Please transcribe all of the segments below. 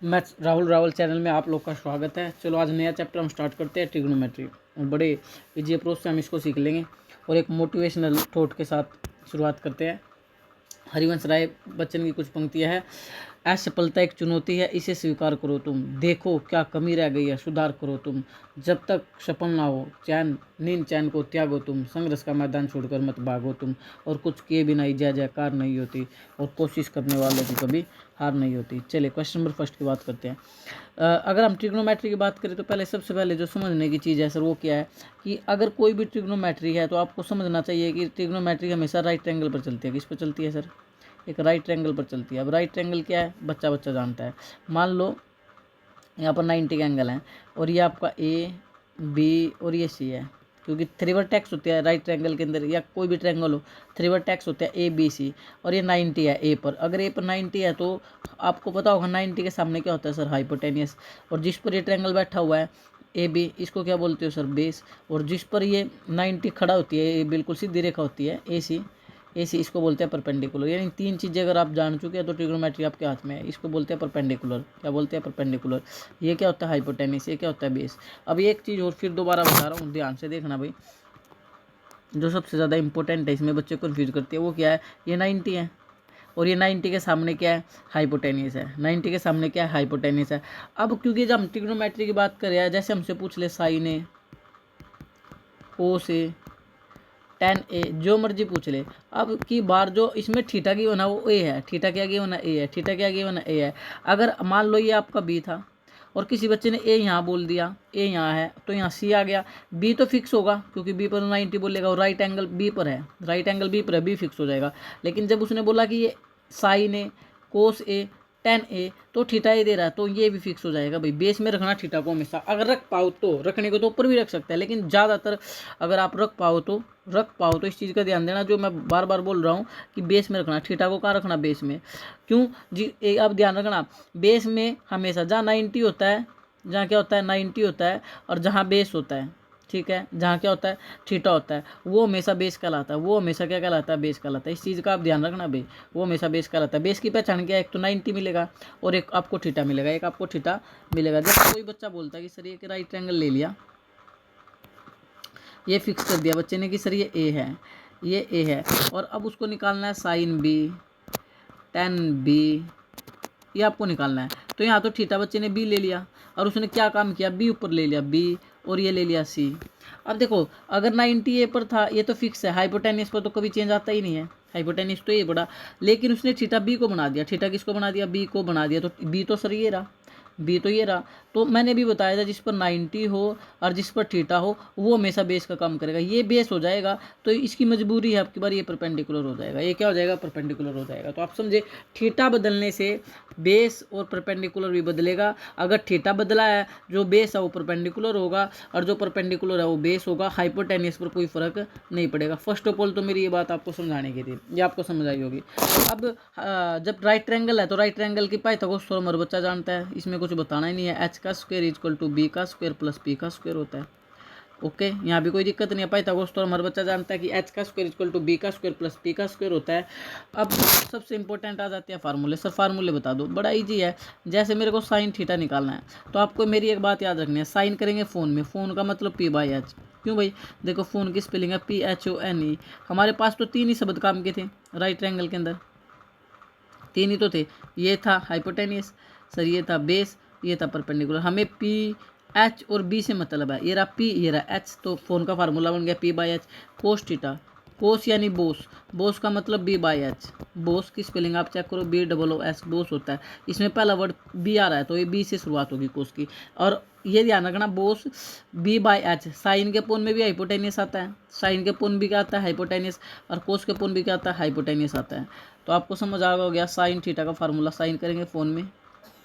मैं राहुल रावल चैनल में आप लोग का स्वागत है। चलो आज नया चैप्टर हम स्टार्ट करते हैं, ट्रिग्नोमेट्री। और बड़े इजी अप्रोच से हम इसको सीख लेंगे और एक मोटिवेशनल थॉट के साथ शुरुआत करते हैं। हरिवंश राय बच्चन की कुछ पंक्तियाँ हैं। असफलता एक चुनौती है, इसे स्वीकार करो तुम। देखो क्या कमी रह गई है, सुधार करो तुम। जब तक सफल ना हो नींद चैन को त्यागो तुम। संघर्ष का मैदान छोड़कर मत भागो तुम। और कुछ किए बिना जय जयकार नहीं होती, और कोशिश करने वालों की कभी हार नहीं होती। चलिए क्वेश्चन नंबर फर्स्ट की बात करते हैं। अगर हम ट्रिग्नोमेट्री की बात करें तो पहले सबसे पहले जो समझने की चीज़ है सर वो क्या है कि अगर कोई भी ट्रिग्नोमेट्री है तो आपको समझना चाहिए कि ट्रिग्नोमेट्री हमेशा राइट एंगल पर चलती है। किस पर चलती है सर? एक राइट एंगल पर चलती है। अब राइट एंगल क्या है बच्चा बच्चा जानता है। मान लो यहाँ पर 90 का एंगल है और ये आपका ए बी और ये सी है, क्योंकि थ्री वर्टेक्स होते हैं राइट ट्रायंगल के अंदर, या कोई भी ट्रायंगल हो थ्री वर्टेक्स होते हैं ए बी सी, और ये 90 है ए पर। अगर ए पर 90 है तो आपको पता होगा 90 के सामने क्या होता है सर? हाइपोटेनियस। और जिस पर ये ट्रायंगल बैठा हुआ है ए बी, इसको क्या बोलते हो सर? बेस। और जिस पर ये 90 खड़ा होती है, ये बिल्कुल सीधी रेखा होती है ए सी, इसको बोलते हैं परपेंडिकुलर। यानी तीन चीज़ें अगर आप जान चुके हैं तो ट्रिग्नोमेट्री आपके हाथ में है। इसको बोलते हैं परपेंडिकुलर। क्या बोलते हैं? परपेंडिकुलर। ये क्या होता है? हाइपोटेनिस। ये क्या होता है? बेस। अब एक चीज़ और फिर दोबारा बता रहा हूँ, ध्यान से देखना भाई। जो सबसे ज़्यादा इंपॉर्टेंट है, इसमें बच्चे कन्फ्यूज करते हैं, वो क्या है? ये 90 है और ये 90 के सामने क्या है? हाइपोटेनियस है। 90 के सामने क्या है? हाइपोटेनियस है। अब क्योंकि जब हम ट्रिग्नोमेट्री की बात कर रहे हैं, जैसे हमसे पूछ ले साइन ए, कोस ए, टेन ए, जो मर्जी पूछ ले। अब की बार जो इसमें थीटा की होना वो ए है, थीटा क्या की होना ए है, थीटा क्या की होना ए है। अगर मान लो ये आपका बी था और किसी बच्चे ने ए यहाँ बोल दिया, ए यहाँ है, तो यहाँ सी आ गया। बी तो फिक्स होगा क्योंकि बी पर 90 बोलेगा, और राइट एंगल बी पर है, राइट एंगल बी पर है, बी फिक्स हो जाएगा। लेकिन जब उसने बोला कि ये साइन ए, कोस ए, टेन ए, तो थीटा ए दे रहा है, तो ये भी फिक्स हो जाएगा भाई। बेस में रखना थीटा को हमेशा, अगर रख पाओ तो। रखने को तो ऊपर भी रख सकते हैं, लेकिन ज़्यादातर अगर आप रख पाओ तो इस चीज़ का ध्यान देना, जो मैं बार बार बोल रहा हूँ कि बेस में रखना। थीटा को कहाँ रखना? बेस में। क्यों जी? अब ध्यान रखना, बेस में हमेशा जहाँ 90 होता है, जहाँ क्या होता है? 90 होता है, और जहाँ बेस होता है, ठीक है, जहाँ क्या होता है? थीटा होता है, वो हमेशा बेस कहलाता है। वो हमेशा क्या कहलाता है? बेस कहलाता है। इस चीज़ का आप ध्यान रखना भाई, वो हमेशा बेस कहलाता है। बेस की पहचान क्या है? एक तो 90 मिलेगा और एक आपको थीटा मिलेगा, एक आपको थीटा मिलेगा। जैसे कोई बच्चा बोलता है कि सर ये राइट एंगल ले लिया, ये फिक्स कर दिया बच्चे ने कि सर ये ए है, ये ए है, और अब उसको निकालना है साइन बी, टेन बी, ये आपको निकालना है। तो यहाँ तो थीटा बच्चे ने बी ले लिया, और उसने क्या काम किया? बी ऊपर ले लिया बी, और ये ले लिया सी। अब देखो, अगर 90 ए पर था, ये तो फिक्स है, हाइपोटेनियस पर तो कभी चेंज आता ही नहीं है, हाइपोटेनियस तो ये बड़ा। लेकिन उसने थीटा बी को बना दिया, थीटा किसको बना दिया? बी को बना दिया। तो बी तो सर ये रहा, बी तो ये रहा। तो मैंने भी बताया था, जिस पर 90 हो और जिस पर थीटा हो वो हमेशा बेस का काम करेगा। ये बेस हो जाएगा तो इसकी मजबूरी है आपकी बार, ये परपेंडिकुलर हो जाएगा। ये क्या हो जाएगा? परपेंडिकुलर हो जाएगा। तो आप समझे, थीटा बदलने से बेस और परपेंडिकुलर भी बदलेगा। अगर थीटा बदला है, जो बेस है वो परपेंडिकुलर होगा, और जो परपेंडिकुलर है वो बेस होगा। हाइपोटेनियस पर कोई फर्क नहीं पड़ेगा। फर्स्ट ऑफ ऑल तो मेरी ये बात आपको समझाने की थी, ये आपको समझ आई होगी। अब जब राइट ट्रायंगल है तो राइट ट्रायंगल की पाइथागोरस थ्योरम हर बच्चा जानता है, इसमें कुछ बताना ही नहीं है। एच का स्क्वायर इक्वल टू बी का स्क्वायर प्लस पी का स्क्वायर होता है। ओके, यहाँ भी कोई दिक्कत नहीं है। पाइथागोरस थ्योरम हर बच्चा जानता है कि एच का स्क्वायर इक्वल टू बी का स्क्वायर प्लस पी का स्क्वायर होता है। अब सबसे इंपॉर्टेंट आ जाते हैं फार्मूले। सर फार्मूले बता दो। बड़ा इजी है। जैसे मेरे को साइन थीटा निकालना है, तो आपको मेरी एक बात याद रखनी है, साइन करेंगे फोन में, फोन का मतलब पी बाई एच। क्यों भाई? देखो फोन की स्पेलिंग है PHONE। हमारे पास तो तीन ही शब्द काम के थे राइट ट्रायंगल के अंदर, तीन ही तो थे। ये था हाइपोटेनियस सर, ये था बेस, ये था परपेंडिकुलर। हमें पी एच और बी से मतलब है। ये रहा पी, ये रहा एच, तो फोन का फार्मूला बन गया P by H. Cos theta, cos यानी बोस, बोस का मतलब बी बाई एच। बोस की स्पेलिंग आप चेक करो, BOOS, बोस होता है। इसमें पहला वर्ड बी आ रहा है तो ये बी से शुरुआत होगी कोस की। और ये ध्यान रखना, बोस बी बाई एच। साइन के पोन में भी हाइपोटेनियस आता है, साइन के पोन भी क्या आता है? हाइपोटेनियस। और कोस के पोन भी क्या आता है? हाइपोटेनियस आता है। तो आपको समझ आ गया साइन थीटा का फार्मूला। साइन करेंगे फोन में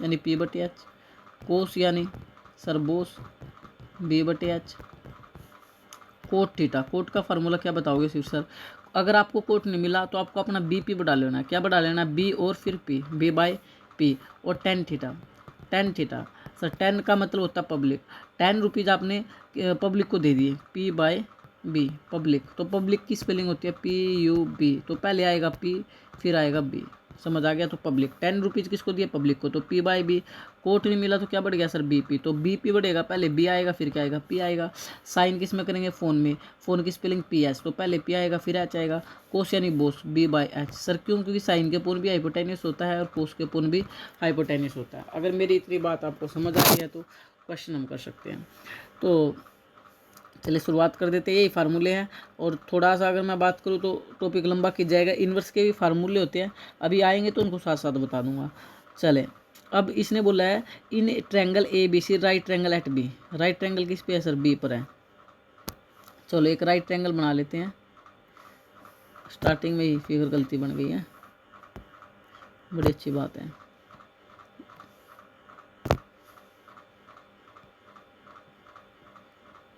यानी P/H, कोस यानी sir base B/H, cot theta. Cot का फार्मूला क्या बताओगे शिव सर? अगर आपको कोट नहीं मिला तो आपको अपना BP बढ़ा लेना है। क्या बढ़ा लेना? B और फिर P, B/P। और tan theta, tan theta sir, ten का मतलब होता है पब्लिक। 10 रुपीज़ आपने पब्लिक को दे दिए, P/B पब्लिक। तो पब्लिक की स्पेलिंग होती है PUB, तो पहले आएगा P फिर आएगा B। समझ आ गया? तो पब्लिक 10 रुपीज़ किसको दिए? पब्लिक को, तो P/B। कोट नहीं मिला तो क्या बढ़ गया सर बीपी, तो बीपी बढ़ेगा, पहले बी आएगा फिर क्या आएगा पी आएगा। साइन किस में करेंगे फोन में, फोन की स्पेलिंग पी एच, तो पहले पी आएगा फिर एच आएगा। कोस यानी base B by H sir, क्यों, क्योंकि साइन के पोन भी हाइपोटेनियस होता है और कोस के पोन भी हाइपोटेनियस होता है। अगर मेरी इतनी बात आपको समझ आ गई है तो क्वेश्चन हम कर सकते हैं। तो चलिए शुरुआत कर देते हैं, यही फार्मूले हैं। और थोड़ा सा अगर मैं बात करूँ तो टॉपिक लंबा खिंच जाएगा, इन्वर्स के भी फार्मूले होते हैं, अभी आएंगे तो उनको साथ साथ बता दूंगा। चले, अब इसने बोला है in triangle A B C right triangle at B, right triangle किस पे है सर बी पर है। चलो एक राइट ट्रायंगल बना लेते हैं, स्टार्टिंग में ही फिगर गलती बन गई है, बड़ी अच्छी बात है।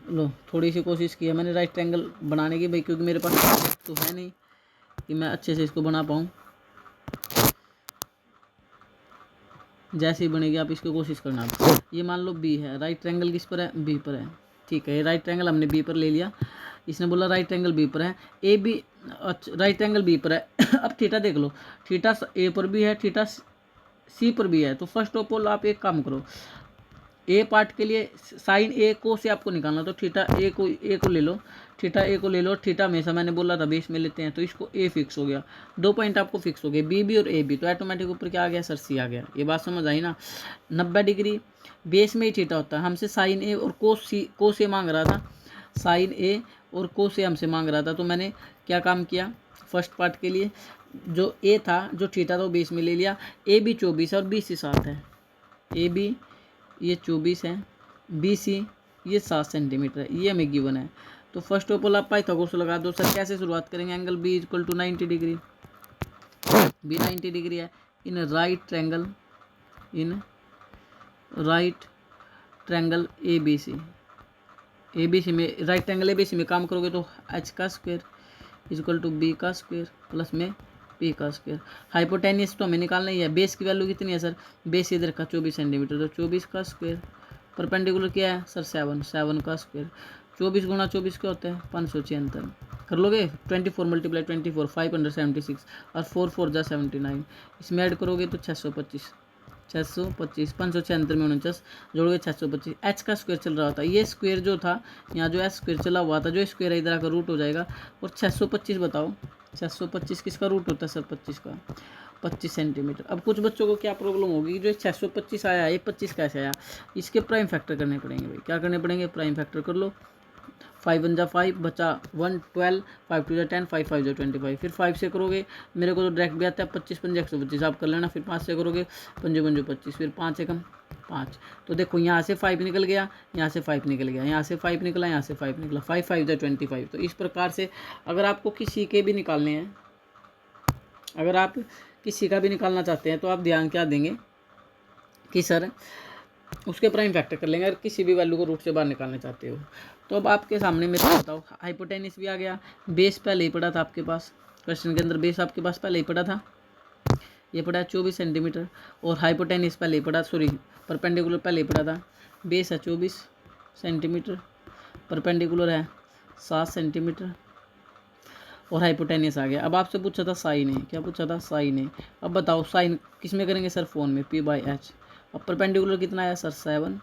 लो थोड़ी सी कोशिश की है मैंने राइट ट्रायंगल बनाने की भाई, क्योंकि मेरे पास तो है नहीं कि मैं अच्छे से इसको बना पाऊँ। जैसे ही बनेगी आप इसकी कोशिश करना। ये मान लो बी है, राइट ट्रायंगल किस पर है बी पर है, ठीक है, ये राइट ट्रायंगल हमने बी पर ले लिया। इसने बोला राइट ट्रायंगल बी पर है, ए बी, अच्छा राइट ट्रायंगल बी पर है। अब थीटा देख लो, थीटा ए पर भी है, थीटा सी पर भी है। तो फर्स्ट ऑफ ऑल आप एक काम करो, ए पार्ट के लिए साइन ए को से आपको निकालना, तो थीटा ए को ले लो, थीटा ए को ले लो। थीटा हमेशा मैंने बोला था बेस में लेते हैं, तो इसको ए फिक्स हो गया, 2 पॉइंट आपको फिक्स हो गए बी बी और ए बी, तो ऑटोमेटिक ऊपर क्या आ गया सर सी आ गया। ये बात समझ आई ना। 90 डिग्री बेस में ही थीटा होता है, हमसे साइन ए और को से मांग रहा था, साइन ए और को से हमसे मांग रहा था। तो मैंने क्या काम किया, फर्स्ट पार्ट के लिए जो ए था जो थीटा था वो बेस में ले लिया। ए बी 24 और बी सी 7 है, ए बी ये 24 है, बी सी ये 7 सेंटीमीटर है, ये हमें गिवन है। तो फर्स्ट ऑफ ऑल आप पाइथागोरस लगा दो। सर कैसे शुरुआत करेंगे, angle B equal to 90 degree, B 90 degree है in right triangle, in right triangle A B C, A B C में right triangle A B C में काम करोगे तो एच का स्क्वायर इक्वल टू बी का स्क्वायर प्लस में P का स्क्वायर। हाइपोटेनियस तो हमें निकालना ही है, बेस की वैल्यू कितनी है सर, बेस इधर का 24 सेंटीमीटर, तो 24 का स्क्वायर, परपेंडिकुलर क्या है सर 7 का स्क्वायर, 24 गुणा 24 क्या होता है 576, कर लोगे 24 मल्टीप्लाई 24 576 और 4 4 जा 79, इसमें ऐड करोगे तो 625 576 में 49 जोड़ोगे 625। एच का स्क्वायर चल रहा था, ये स्क्वायर जो था यहाँ जो एच स्क्वायर चला हुआ था, जो स्क्वायर इधर का रूट हो जाएगा। और 625 बताओ, 625 किसका रूट होता है सर 25 का, 25 सेंटीमीटर। अब कुछ बच्चों को क्या प्रॉब्लम होगी, जो 625 आया ये 25 कैसे आया, इसके प्राइम फैक्टर करने पड़ेंगे भाई, क्या करने पड़ेंगे प्राइम फैक्टर कर लो। 5 1 जा 5 बचा 1 12, 5 2 जा 10, 5 5 जा 25, फिर 5 से करोगे मेरे को तो डायरेक्ट भी आता है 25 5 125 आप कर लेना, फिर 5 से करोगे 5 5 25, फिर 5 एकम 5। तो देखो यहाँ से 5 निकल गया, यहाँ से 5 निकल गया, यहाँ से 5 निकला, यहाँ से 5 निकला, 5 5 जा 25। तो इस प्रकार से अगर आपको किसी के भी निकालने हैं, अगर आप किसी का भी निकालना चाहते हैं तो आप ध्यान क्या देंगे कि सर उसके प्राइम फैक्टर कर लेंगे, अगर किसी भी वैल्यू को रूट से बाहर निकालना चाहते हो। तो अब आपके सामने मेरे को बताओ, हाइपोटेनिस भी आ गया, बेस पहले ही पड़ा था आपके पास, क्वेश्चन के अंदर बेस आपके पास पहले ही पड़ा था, ये पड़ा है 24 सेंटीमीटर, और हाइपोटेनिस पहले ही पड़ा, सॉरी परपेंडिकुलर पहले ही पड़ा था। बेस है 24 सेंटीमीटर, परपेंडिकुलर है 7 सेंटीमीटर, और हाइपोटेनियस आ गया। अब आपसे पूछा था साइन है, क्या पूछा था साइन है। अब बताओ साइन किस में करेंगे सर फोन में, पी बाई एच। अब परपेंडिकुलर कितना है सर 7,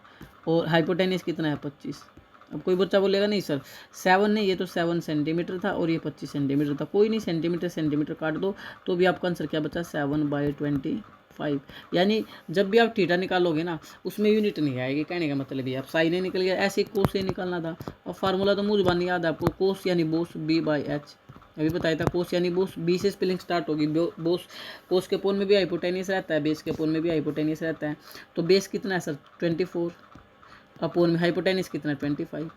और हाइपोटेनियस कितना है 25। अब कोई बच्चा बोलेगा नहीं सर 7 नहीं, ये तो 7 सेंटीमीटर था और ये 25 सेंटीमीटर था, कोई नहीं सेंटीमीटर सेंटीमीटर काट दो तो भी आपका आंसर क्या बचा 7/25। यानी जब भी आप थीटा निकालोगे ना उसमें यूनिट नहीं आएगी, कहने का मतलब ये, आप साइन ए निकल गया, ऐसे कोस ए निकालना था। और फार्मूला तो मुझ बानी याद है आपको, कोस यानी बोस बी बाई एच, अभी बताया था कोस यानी बोस, बी से स्पेलिंग स्टार्ट होगी बोस। कोस के पोन में भी हाइपोटेनियस रहता है, बेस के पोन में भी हाइपोटेनियस रहता है। तो बेस कितना है सर 24, अपोन में हाइपोटेनियस कितना है 25।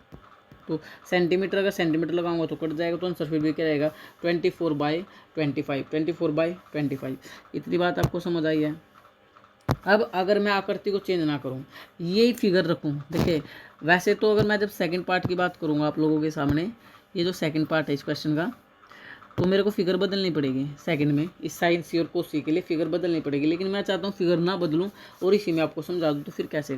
तो सेंटीमीटर अगर सेंटीमीटर लगाऊंगा तो कट जाएगा, तो आंसर फिर भी क्या रहेगा 24/25, 24/25। इतनी बात आपको समझ आई है। अब अगर मैं आकृति को चेंज ना करूं, यही फिगर रखूं, देखिए वैसे तो अगर मैं जब सेकंड पार्ट की बात करूंगा आप लोगों के सामने, ये जो सेकंड पार्ट है इस क्वेश्चन का, तो मेरे को फिगर बदलनी पड़ेगी सेकंड में, इस साइन सी और कोस सी के लिए फिगर बदलनी पड़ेगी। लेकिन मैं चाहता हूँ फिगर ना बदलूँ और इसी में आपको समझा दूँ। तो फिर कैसे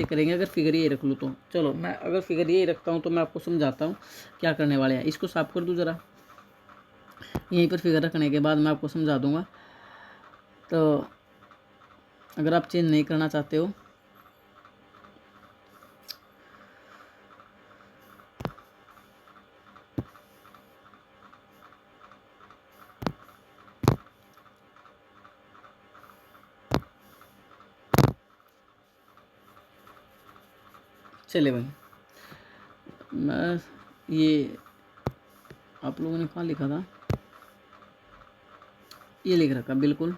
करेंगे, अगर फिगर यही रख लूँ तो चलो मैं अगर फिगर यही रखता हूँ तो मैं आपको समझाता हूँ क्या करने वाले हैं। इसको साफ कर दूँ ज़रा, यहीं पर फिगर रखने के बाद मैं आपको समझा दूँगा। तो अगर आप चेंज नहीं करना चाहते हो चले भाई, मैं ये आप लोगों ने कहाँ लिखा था, ये लिख रखा, बिल्कुल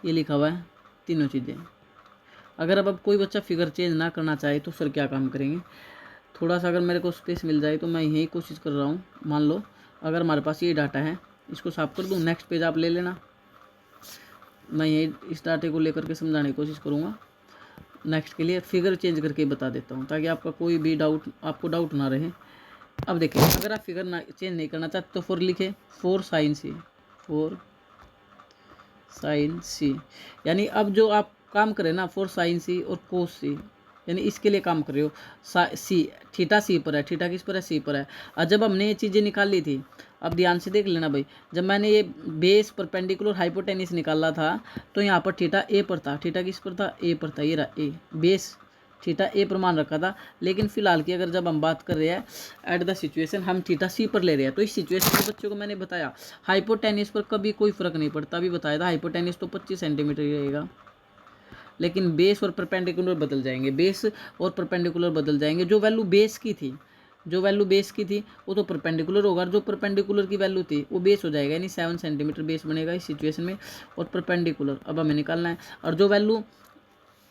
ये लिखा हुआ है तीनों चीज़ें। अगर अब कोई बच्चा फिगर चेंज ना करना चाहे तो सर क्या काम करेंगे, थोड़ा सा अगर मेरे को स्पेस मिल जाए तो मैं यही कोशिश कर रहा हूँ। मान लो अगर हमारे पास ये डाटा है, इसको साफ कर दूँ, नेक्स्ट पेज आप ले लेना, मैं यही इस डाटे को लेकर के समझाने की कोशिश करूँगा। नेक्स्ट के लिए फिगर चेंज करके बता देता हूँ ताकि आपका कोई भी आपको डाउट ना रहे। अब देखिए, अगर आप फिगर ना चेंज नहीं करना चाहते तो फोर लिखे, फोर साइन सी, फोर साइन सी, यानी अब जो आप काम करें ना, फोर साइन सी और कोस सी, यानी इसके लिए काम कर रहे हो। सी थीटा सी पर है, थीटा किस पर है, सी पर है। और जब हमने ये चीज़ें निकाल ली थी, अब ध्यान से देख लेना भाई, जब मैंने ये बेस परपेंडिकुलर हाइपोटेनिस निकाला था तो यहाँ पर थीटा ए पर था, थीटा किस पर था, ए पर था, ये रहा ए, बेस थीटा ए पर मान रखा था। लेकिन फिलहाल की अगर जब हम बात कर रहे हैं एट द सिचुएशन, हम थीटा सी पर ले रहे हैं, तो इस सिचुएशन में बच्चों को मैंने बताया हाइपोटेनिस पर कभी कोई फर्क नहीं पड़ता। अभी बताया था हाइपोटेनिस तो 25 सेंटीमीटर ही रहेगा, लेकिन बेस और परपेंडिकुलर बदल जाएंगे, बेस और परपेंडिकुलर बदल जाएंगे। जो वैल्यू बेस की थी, जो वैल्यू बेस की थी वो तो परपेंडिकुलर होगा, जो परपेंडिकुलर की वैल्यू थी वो बेस हो जाएगा, यानी 7 सेंटीमीटर बेस बनेगा इस सिचुएशन में। और परपेंडिकुलर अब हमें निकालना है, और जो वैल्यू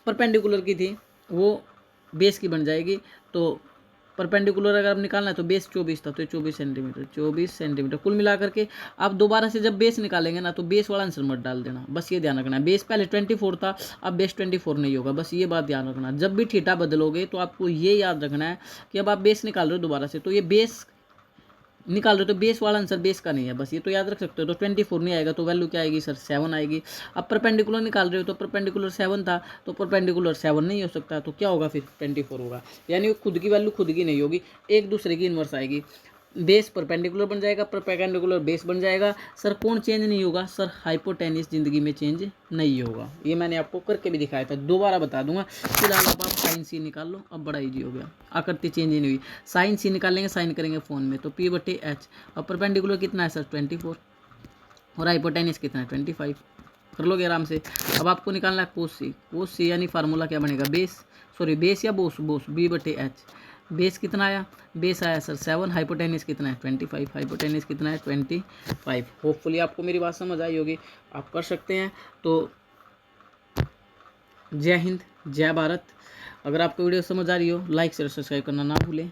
परपेंडिकुलर की थी वो बेस की बन जाएगी। तो परपेंडिकुलर अगर आप निकालना है तो बेस 24 था, तो 24 सेंटीमीटर, 24 सेंटीमीटर कुल मिलाकर के। आप दोबारा से जब बेस निकालेंगे ना तो बेस वाला आंसर मत डाल देना, बस ये ध्यान रखना है। बेस पहले 24 था, अब बेस 24 नहीं होगा, बस ये बात ध्यान रखना। जब भी थीटा बदलोगे तो आपको ये याद रखना है कि अब आप बेस निकाल रहे हो दोबारा से, तो ये बेस निकाल रहे हो तो बेस वाला आंसर बेस का नहीं है, बस ये तो याद रख सकते हो। तो 24 नहीं आएगा तो वैल्यू क्या आएगी सर, 7 आएगी। अब परपेंडिकुलर निकाल रहे हो तो परपेंडिकुलर 7 था, तो परपेंडिकुलर 7 नहीं हो सकता, तो क्या होगा फिर 24 होगा। यानी खुद की वैल्यू खुद की नहीं होगी, एक दूसरे की इन्वर्स आएगी। बेस परपेंडिकुलर बन जाएगा, परपेंडिकुलर बेस बन जाएगा। सर कौन चेंज नहीं होगा, सर हाइपोटेनिस जिंदगी में चेंज नहीं होगा। ये मैंने आपको करके भी दिखाया था, दोबारा बता दूंगा। फिलहाल अब आप साइन सी निकाल लो, अब बड़ा इजी हो गया, आकृति चेंज ही नहीं हुई। साइन सी निकालेंगे, साइन करेंगे फोन में, तो पी बटे एच। अब परपेंडिकुलर कितना है सर 24, और हाइपोटेनिस कितना है 25, कर लोगे आराम से। अब आपको निकालना है कोस सी, कोस सी यानी फार्मूला क्या बनेगा, बेस या बोस, बी बटे एच। बेस कितना आया, बेस आया सर 7, हाइपोटेनिस कितना है 25, हाइपोटेनिस कितना है 25। होपफुली आपको मेरी बात समझ आई होगी, आप कर सकते हैं। तो जय हिंद, जय भारत। अगर आपको वीडियो समझ आ रही हो, लाइक शेयर सब्सक्राइब करना ना भूलें।